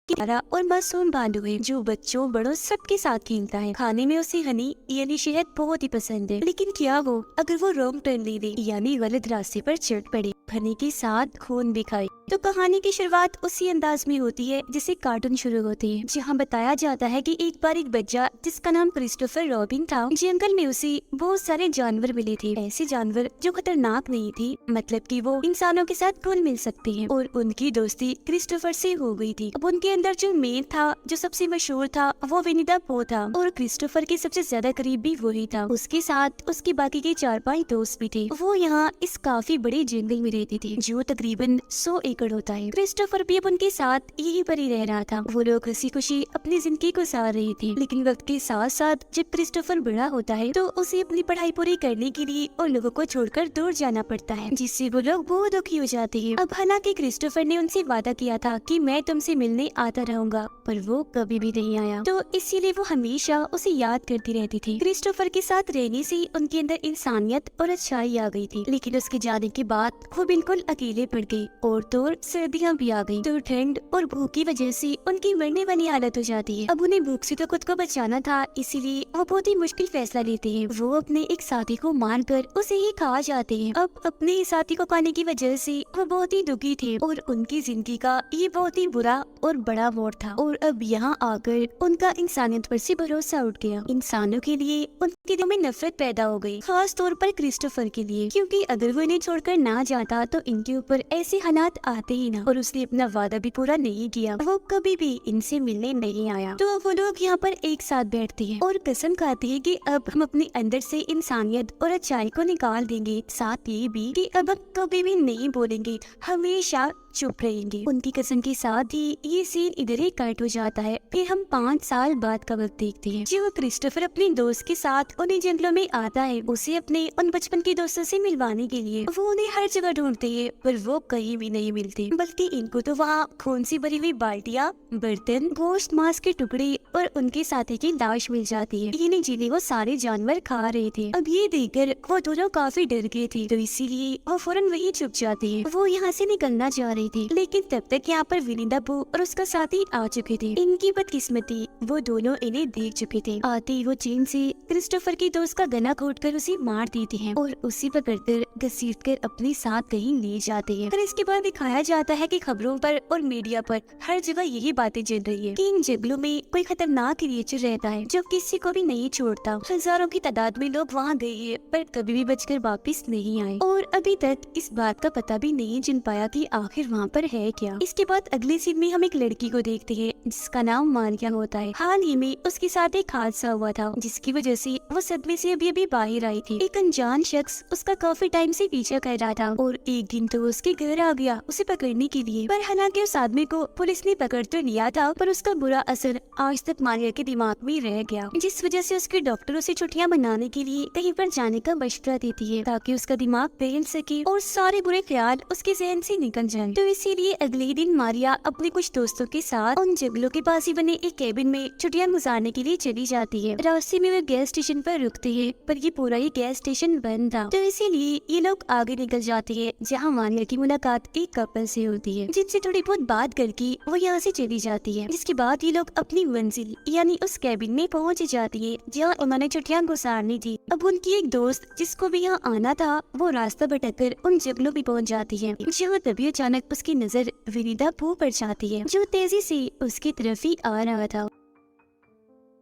प्यारा और मासूम भालू है जो बच्चों बड़ों सबके साथ खेलता है। खाने में उसे हनी यानी शहद बहुत ही पसंद है, लेकिन क्या हो अगर वो रॉन्ग टर्न ले ले यानी गलत रास्ते पर चढ़ पड़े, हनी के साथ खून भी खाए। तो कहानी की शुरुआत उसी अंदाज में होती है जिसे कार्टून शुरू होते हैं, जहाँ बताया जाता है कि एक बार एक बच्चा जिसका नाम क्रिस्टोफर रॉबिन था, जंगल में उसे बहुत सारे जानवर मिले थे। ऐसे जानवर जो खतरनाक नहीं थे, मतलब कि वो इंसानों के साथ घुल मिल सकते हैं, और उनकी दोस्ती क्रिस्टोफर से हो गई थी। अब उनके अंदर जो मेन था, जो सबसे मशहूर था, वो विनी द पो था, और क्रिस्टोफर के सबसे ज्यादा करीब भी वही था। उसके साथ उसके बाकी के 4-5 दोस्त भी थे। वो यहाँ इस काफी बड़े जंगल में रहते थे जो तकरीबन 100 एकड़ होता है। क्रिस्टोफर भी अब उनके साथ यहीं पर ही रह रहा था। वो लोग हंसी खुशी अपनी जिंदगी गुजार रहे थे, लेकिन वक्त के साथ साथ जब क्रिस्टोफर बड़ा होता है तो उसे अपनी पढ़ाई पूरी करने के लिए उन लोगों को छोड़कर दूर जाना पड़ता है, जिससे वो लोग बहुत दुखी हो जाते हैं। अब हालांकि क्रिस्टोफर ने उनसे वादा किया था कि मैं तुमसे मिलने आता रहूंगा, पर वो कभी भी नहीं आया, तो इसीलिए वो हमेशा उसे याद करती रहती थी। क्रिस्टोफर के साथ रहने से उनके अंदर इंसानियत और अच्छाई आ गई थी, लेकिन उसके जाने के बाद वो बिल्कुल अकेले पड़ गई, और तो सर्दियाँ भी आ गई, तो ठंड और भूख की वजह से उनकी मरने वाली हालत हो जाती है। अब उन्हें भूख से तो खुद को बचाना था, इसीलिए वो बहुत ही मुश्किल फैसला लेते हैं। वो अपने एक साथी को मारकर उसे ही खा जाते हैं। अब अपने ही साथी को खाने की वजह से वो बहुत ही दुखी थे, और उनकी जिंदगी का ये बहुत ही बुरा और बड़ा मोड़ था। और अब यहाँ आकर उनका इंसानियत पर से भरोसा उठ गया। इंसानों के लिए उनके दिल में नफरत पैदा हो गई, खास तौर पर क्रिस्टोफर के लिए, क्योंकि अगर वो इन्हें छोड़कर ना जाता तो इनके ऊपर ऐसे हालात आते ही ना। और उसने अपना वादा भी पूरा नहीं किया, वो कभी भी इनसे मिलने नहीं आया। तो वो लोग यहाँ पर एक साथ बैठते हैं और कसम खाते हैं कि अब हम अपने अंदर से इंसानियत और अच्छाई को निकाल देंगे, साथ ये भी कि अब हम कभी भी नहीं बोलेंगे, हमेशा चुप रहेंगे। उनकी कसम के साथ ही ये सीन इधर ही कट हो जाता है। फिर हम 5 साल बाद का वक्त देखते हैं, जो क्रिस्टोफर अपने दोस्त के साथ उन्हें जंगलों में आता है, उसे अपने उन बचपन के दोस्तों से मिलवाने के लिए। वो उन्हें हर जगह ढूंढते हैं, पर वो कहीं भी नहीं मिलते, बल्कि इनको तो वहाँ खून से भरी हुई बाल्टियाँ, बर्तन, गोश्त, मांस के टुकड़े और उनके साथी की लाश मिल जाती है, इन्हें जिन्हें वो सारे जानवर खा रहे थे। अब ये देखकर वो दोनों काफी डर गए थे, तो इसीलिए वो फौरन वही चुप जाते हैं। वो यहाँ से निकलना चाह रहे थे, लेकिन तब तक यहाँ पर विनी द पो और उसका साथी आ चुके थे। इनकी बदकिस्मती, वो दोनों इन्हें देख चुके थे। आते ही वो चेन से क्रिस्टोफर के दोस्त का गला घोटकर उसे मार देते हैं और उसे पकड़कर घसीटकर अपने साथ कहीं ले जाते हैं। फिर इसके बाद दिखाया जाता है कि खबरों पर और मीडिया पर हर जगह यही बातें चल रही है कि इन जंगलों में कोई खतरनाक क्रिएचर रहता है जो किसी को भी नहीं छोड़ता। हजारों की तादाद में लोग वहाँ गए हैं, पर कभी भी बचकर वापस नहीं आए, और अभी तक इस बात का पता भी नहीं चल पाया कि आखिर वहाँ पर है क्या। इसके बाद अगले सीन में हम एक लड़की को देखते हैं जिसका नाम मारिया होता है। हाल ही में उसके साथ एक हादसा हुआ था, जिसकी वजह से वो सदमे से अभी बाहर आई थी। एक अनजान शख्स उसका काफी टाइम से पीछा कर रहा था, और एक दिन तो उसके घर आ गया उसे पकड़ने के लिए। पर हालांकि उस आदमी को पुलिस ने पकड़ तो लिया था, पर उसका बुरा असर आज तक मारिया के दिमाग में रह गया, जिस वजह से उसके डॉक्टर उसे छुट्टियां मनाने के लिए कहीं पर जाने का मशवरा देती है, ताकि उसका दिमाग बहल सके और सारे बुरे ख्याल उसके जहन से निकल जाए। तो इसीलिए अगले दिन मारिया अपने कुछ दोस्तों के साथ उन जंगलों के पास ही बने एक केबिन में छुट्टियां गुजारने के लिए चली जाती है। रास्ते में वे गैस स्टेशन पर रुकते हैं, पर ये पूरा ही गैस स्टेशन बंद था, तो इसीलिए ये लोग आगे निकल जाते हैं, जहाँ मारिया की मुलाकात एक कपल से होती है, जिनसे थोड़ी बहुत बात करके वो यहाँ से चली जाती है। जिसके बाद ये लोग अपनी मंजिल यानी उस केबिन में पहुँच जाती है जहाँ उन्होंने छुट्टियां गुजारनी थी। अब उनकी एक दोस्त जिसको भी यहाँ आना था, वो रास्ता भटककर उन जंगलों में पहुँच जाती है, जहाँ तभी अचानक उसकी नजर विनी द पो पर जाती है, जो तेजी से उसकी तरफ ही आ रहा था।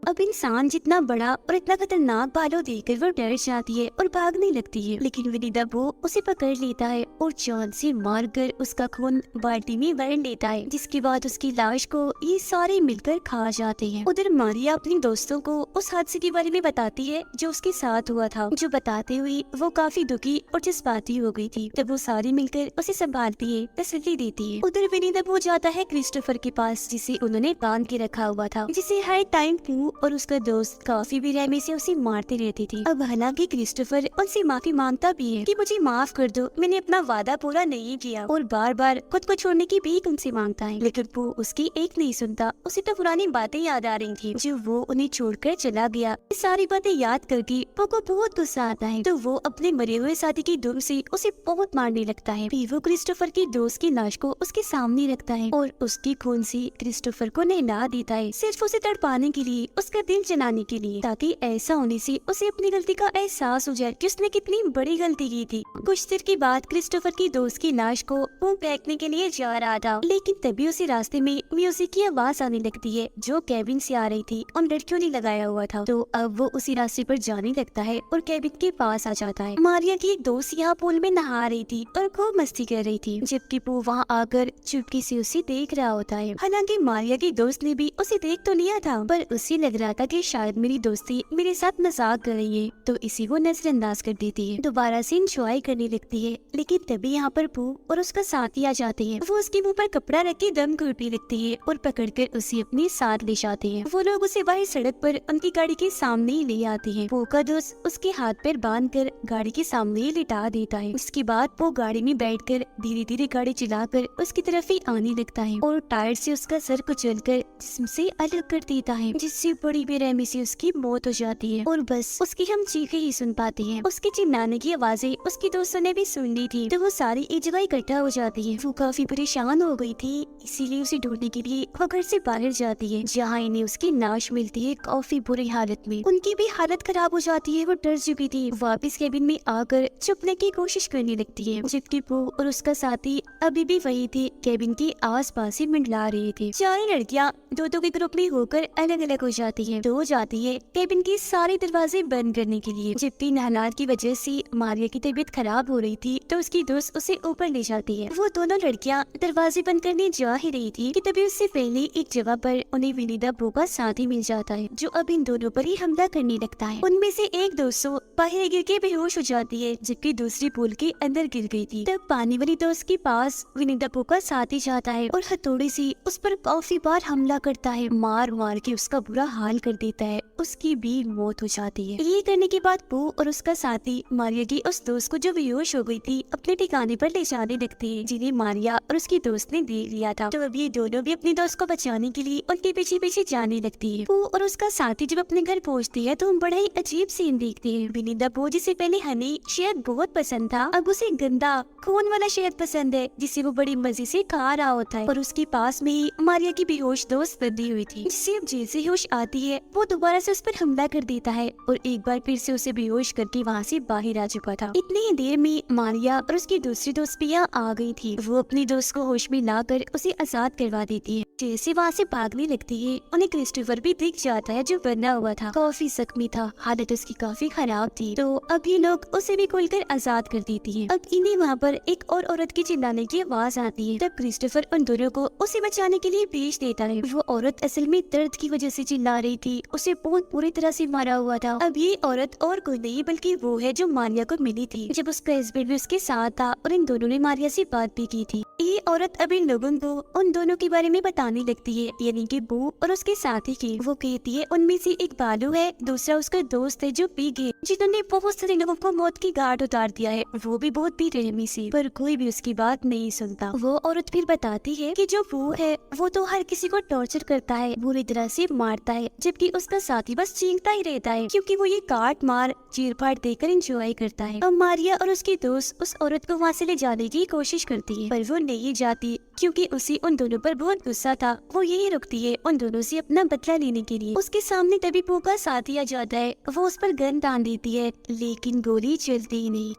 अब इंसान जितना बड़ा और इतना खतरनाक भालू देखकर वो डर जाती है और भागने लगती है, लेकिन विनी द पो उसे पकड़ लेता है और जान से मारकर उसका खून बाल्टी में भर लेता है, जिसके बाद उसकी लाश को ये सारे मिलकर खा जाते हैं। उधर मारिया अपने दोस्तों को उस हादसे के बारे में बताती है जो उसके साथ हुआ था, जो बताते हुए वो काफी दुखी और जज्बाती हो गई थी। तब वो सारे मिलकर उसे संभालती है, तसल्ली देती है। उधर विनी द पो जाता है क्रिस्टोफर के पास, जिसे उन्होंने बांध के रखा हुआ था, जिसे हर टाइम और उसका दोस्त काफी बेरहमी से उसे मारते रहती थी। अब हालांकि क्रिस्टोफर उनसे माफी मांगता भी है कि मुझे माफ कर दो, मैंने अपना वादा पूरा नहीं किया, और बार बार खुद को छोड़ने की भीख उनसे मांगता है, लेकिन वो उसकी एक नहीं सुनता। उसे तो पुरानी बातें याद आ रही थी जो वो उन्हें छोड़कर चला गया। ये सारी बातें याद करके पो को बहुत गुस्सा आता है, तो वो अपने मरे हुए साथी की दुम से उसे बहुत मारने लगता है। फिर वो क्रिस्टोफर की दोस्त की लाश को उसके सामने रखता है और उसकी खून से क्रिस्टोफर को नहला देता है, सिर्फ उसे तड़पाने के लिए, उसका दिल जलाने के लिए, ताकि ऐसा होने से उसे अपनी गलती का एहसास हो जाए कि उसने कितनी बड़ी गलती की थी। कुछ देर के बाद क्रिस्टोफर की दोस्त की लाश को वो फेंकने के लिए जा रहा था, लेकिन तभी उसे रास्ते में म्यूजिक की आवाज आने लगती है जो केबिन से आ रही थी और लड़कियों ने लगाया हुआ था। तो अब वो उसी रास्ते पर जाने लगता है और केबिन के पास आ जाता है। मारिया की एक दोस्त यहाँ पूल में नहा रही थी और खूब मस्ती कर रही थी, जबकि वो वहाँ आकर चुपके से उसे देख रहा होता है। हालांकि मारिया की दोस्त ने भी उसे देख तो लिया था, पर उसे लग रहा था कि शायद मेरी दोस्ती मेरे साथ मजाक कर रही है, तो इसी को नजरअंदाज कर देती है। दोबारा से इंजॉय करने लगती है, लेकिन तभी यहाँ पर पू और उसका साथी आ जाते हैं। वो उसके मुंह पर कपड़ा रख के दम घुटने लगती है और पकड़कर उसे अपने साथ ले जाते हैं। वो लोग उसे बाहर सड़क पर उनकी गाड़ी के सामने ही ले आते हैं। पू का दोस्त उसके हाथ पैर बांध कर गाड़ी के सामने ही लिटा देता है। उसके बाद वो गाड़ी में बैठकर धीरे धीरे गाड़ी चलाकर उसकी तरफ ही आने लगता है और टायर से उसका सर कुचलकर जिस्म से अलग कर देता है, जिससे बड़ी बेरहमी से उसकी मौत हो जाती है। और बस उसकी हम चीखें ही सुन पाते हैं। उसके चिल्लाने की आवाजें उसकी दोस्तों ने भी सुन ली थी, तो वो सारी एक जगह इकट्ठा हो जाती है। वो काफी परेशान हो गई थी, इसीलिए उसे ढूंढने के लिए वो घर से बाहर जाती है, जहाँ इन्हें उसकी लाश मिलती है काफी बुरी हालत में। उनकी भी हालत खराब हो जाती है, वो डर चुकी थी। वापस केबिन में आकर छुपने की कोशिश करने लगती है, जबकि पू और उसका साथी अभी भी वही थे, केबिन के आस पास ही मंडला रहे थे। चारों लड़कियां दो के ग्रुप में होकर अलग अलग हो जाती है। दो जाती है केबिन के सारे दरवाजे बंद करने के लिए, जबकि हालात की वजह से मारिया की तबीयत खराब हो रही थी, तो उसकी दोस्त उसे ऊपर ले जाती है। वो दोनों लड़कियां दरवाजे बंद करने जा ही रही थी कि तभी उससे पहले एक जगह पर उन्हें विनीता पू का साथी मिल जाता है, जो अब इन दोनों पर ही हमला करने लगता है। उनमें से एक दोस्त बाहर गिर के बेहोश हो जाती है, जबकि दूसरी पूल के अंदर गिर गई थी। तब पानी वाली दोस्त के पास विनीता पू का साथी जाता है और हथौड़े से उस पर काफी बार हमला करता है, मार मार के उसका बुरा हाल कर देता है। उसकी भी मौत हो जाती है। ये करने के बाद पू और उसका साथी मारिया की उस दोस्त को जो बेहोश हो गई थी अपने ठिकाने पर ले जाने लगते हैं, जिन्हें मारिया और उसकी दोस्त ने देख लिया था। तो अब ये दोनों भी अपनी दोस्त को बचाने के लिए उनके पीछे पीछे जाने लगती है। पू और उसका साथी जब अपने घर पहुँचती है तो हम बड़ा ही अजीब सीन देखते हैं। विनीता पू जिसे पहले हनी शहद बहुत पसंद था, अब उसे गंदा खून वाला शहद पसंद है, जिसे वो बड़ी मजे से खा रहा होता है। और उसके पास में ही मारिया की बेहोश दोस्त बंधी हुई थी, जिससे अब जैसे होश आती है वो दोबारा से उस पर हमला कर देता है और एक बार फिर से उसे बेहोश करके वहाँ से बाहर आ चुका था। इतनी ही देर में मारिया और उसकी दूसरी दोस्त भी यहाँ आ गई थी। वो अपनी दोस्त को होश में लाकर उसे आजाद करवा देती है। जैसे वहाँ से भागने लगती है उन्हें क्रिस्टोफर भी दिख जाता है, जो बंधा हुआ था, काफी जख्मी था, हालत उसकी काफी खराब थी। तो अब ये लोग उसे भी खोलकर आजाद कर देती है। अब इन्हें वहाँ पर एक और औरत की चिल्लाने की आवाज आती है। तब क्रिस्टोफर उन दोनों को उसे बचाने के लिए भेज देता है। वो औरत असल में दर्द की वजह से चिल्ला रही थी, उसे बहुत बुरी तरह से मारा हुआ था। अब ये औरत और कोई नहीं बल्कि वो है जो मारिया को मिली थी जब उसका हस्बैंड भी उसके साथ था, और इन दोनों ने मारिया से बात भी की थी। ये औरत अब इन लोगों को उन दोनों के बारे में बताने लगती है, यानी कि बू और उसके साथी की। वो कहती है उनमें से एक बालू है, दूसरा उसका दोस्त है जो पी गए, जिन्होंने बहुत सारे लोगों को मौत की घाट उतार दिया है, वो भी बहुत बेरहमी से, पर कोई भी उसकी बात नहीं सुनता। वो औरत फिर बताती है कि जो बू है वो तो हर किसी को टॉर्चर करता है, बुरी तरह से मारता है, जबकि उसका साथी बस चीखता ही रहता है क्योंकि वो ये काट मार चीर फाड़ देकर एंजॉय करता है। अब मारिया और उसकी दोस्त उस औरत को वहाँ से ले जाने की कोशिश करती है, पर वो नहीं जाती क्योंकि उसे उन दोनों पर बहुत गुस्सा था। वो यही रुकती है उन दोनों से अपना बदला लेने के लिए। उसके सामने तभी पू का साथी आ जाता है। वो उस पर गन तान देती है, लेकिन गोली चलती ही नहीं।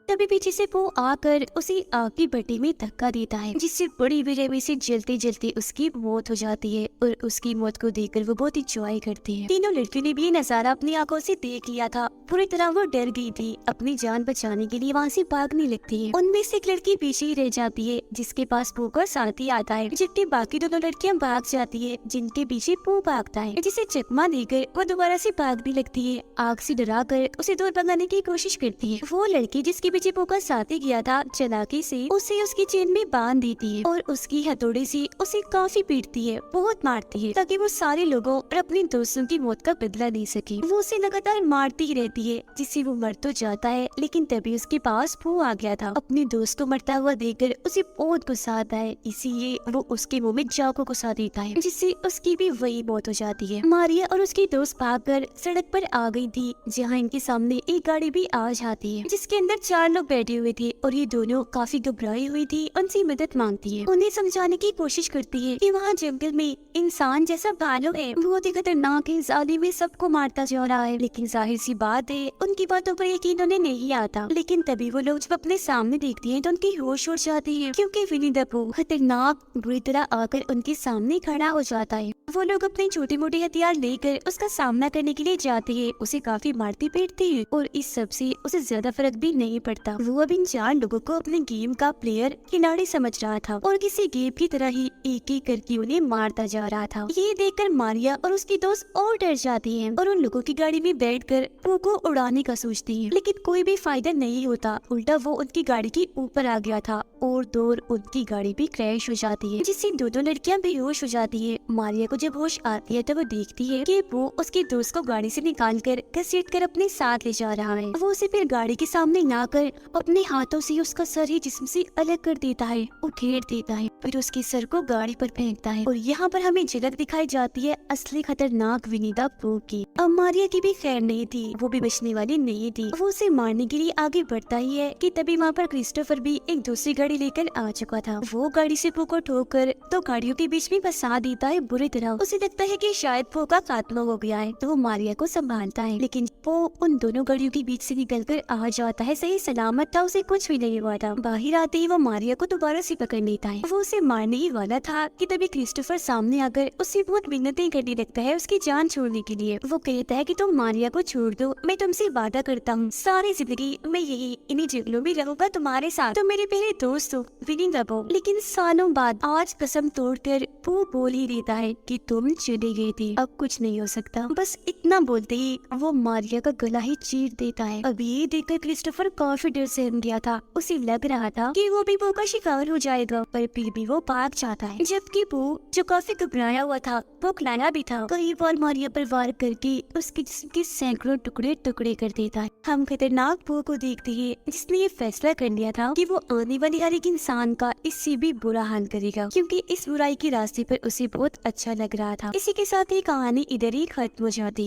तभी पीछे से वो आकर उसे आग की भट्टी में धक्का देता है, जिससे बड़ी बेरहमी से जलते जलते उसकी मौत हो जाती है। और उसकी मौत को देखकर वो बहुत इंजॉय करते हैं। तीनों लड़कियों ने भी ये नजारा अपनी आंखों से देख लिया था। पूरी तरह वो डर गई थी, अपनी जान बचाने के लिए वहाँ से भागने लगती है। उनमें से एक लड़की पीछे ही रह जाती है, जिसके पास पू का साथी आता है, जबकि बाकी दोनों लड़कियां भाग जाती है, जिनके पीछे पू भागता है, जिसे चकमा देकर वो दोबारा से भागने लगती है। आग से डरा कर उसे दूर भगाने की कोशिश करती है। वो लड़की जिसकी पीछे पो का साथी गया था, चालाकी से उसे उसकी चेन में बांध देती है और उसकी हथौड़े से उसे काफी पीटती है, बहुत मारती है, ताकि वो सारे लोगों और अपने दोस्तों की मौत का बदला ले सके। वो उसे लगातार मारती ही रहती है, जिससे वो मर तो जाता है, लेकिन तभी उसके पास पो आ गया था। अपने दोस्त को मरता हुआ देखकर उसे बहुत गुस्सा आता है, इसीलिए वो उसके मुंह में चाकू घुसा देता है, जिससे उसकी भी वही मौत हो जाती है। मारिया और उसके दोस्त भागकर सड़क पर आ गई थी, जहाँ इनके सामने एक गाड़ी भी आ जाती है, जिसके अंदर 4 लोग बैठे हुए थे और ये दोनों काफी घबराई हुई थी। उनसे मदद मांगती है, उन्हें समझाने की कोशिश करती है कि वहाँ जंगल में इंसान जैसा भालू है, बहुत ही खतरनाक है, जालिम में सबको मारता जा रहा है। लेकिन जाहिर सी बात है, उनकी बातों पर यकीन उन्हें नहीं आता। लेकिन तभी वो लोग जब अपने सामने देखती हैं तो उनकी होश उड़ जाती है, क्योंकि विनी द पू खतरनाक बुरी तरह आकर उनके सामने खड़ा हो जाता है। वो लोग अपने छोटे मोटे हथियार लेकर उसका सामना करने के लिए जाते हैं, उसे काफी मारती पीटती है और इस सब से उसे ज्यादा फर्क भी नहीं पड़ता। वो अब इन 4 लोगों को अपने गेम का प्लेयर खिलाड़ी समझ रहा था और किसी गेम की तरह ही एक एक करके उन्हें मारता जा रहा था। ये देखकर मारिया और उसकी दोस्त और डर जाती हैं और उन लोगों की गाड़ी में बैठकर पो को उड़ाने का सोचती हैं, लेकिन कोई भी फायदा नहीं होता। उल्टा वो उनकी गाड़ी के ऊपर आ गया था और दूर उनकी गाड़ी भी क्रैश हो जाती है, जिससे दोनों लड़कियां बेहोश हो जाती है। मारिया को जब होश आती है तो वो देखती है कि वो उसके दोस्त को गाड़ी से निकालकर घसीटकर अपने साथ ले जा रहा है। वो उसे फिर गाड़ी के सामने लाकर अपने हाथों से उसका सर ही जिस्म से अलग कर देता है, उखेड़ देता है, फिर उसके सर को गाड़ी पर फेंकता है। और यहाँ पर हमें झलक दिखाई जाती है असली खतरनाक विनी द पू की। अब मारिया की भी खैर नहीं थी, वो भी बचने वाली नहीं थी। वो उसे मारने के लिए आगे बढ़ता ही है कि तभी वहाँ पर क्रिस्टोफर भी एक दूसरी गाड़ी लेकर आ चुका था। वो गाड़ी से पो को ठोकर तो गाड़ियों के बीच में फंसा देता है बुरी तरह। उसे लगता है कि शायद पो का खात्मा हो गया है, तो वो मारिया को संभालता है, लेकिन पो उन दोनों गाड़ियों के बीच से निकलकर आ जाता है, सही सलामत था, उसे कुछ भी नहीं हुआ था। बाहर आते ही वो मारिया को दोबारा से पकड़ लेता है। वो उसे मारने ही वाला था कि तभी क्रिस्टोफर सामने आकर उससे बहुत मिन्नतें करने लगता है उसकी जान छोड़ने के लिए। वो कहता है कि तुम मारिया को छोड़ दो, मैं तुमसे वादा करता हूँ सारी जिंदगी मैं यही इन्हीं जंगलों में रहूंगा तुम्हारे साथ, तुम मेरे पहले दोस्त हो विनी द पू। लेकिन सालों बाद आज कसम तोड़कर वो बोल ही देता है कि तुम चले गए थे, अब कुछ नहीं हो सकता। बस इतना बोलते ही वो मारिया का गला ही चीर देता है। अब ये देखकर क्रिस्टोफर काफी डर से गया था, उसे लग रहा था कि वो भी पो का शिकार हो जाएगा, पर फिर भी वो भाग जाता है। जबकि पो जो काफी घबराया हुआ था, वो खिलाया भी था, कई बार मारिया पर वार करके उसके जिस्म के सैकड़ों टुकड़े टुकड़े कर देता है। हम खतरनाक पो को देखते हैं, जिसने ये फैसला कर लिया था कि वो आने वाले हर एक इंसान का इससे भी बुरा हाल करेगा, क्योंकि इस बुराई के रास्ते पर उसे बहुत अच्छा लग रहा था। इसी के साथ ही कहानी इधर ही खत्म हो जाती।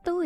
तो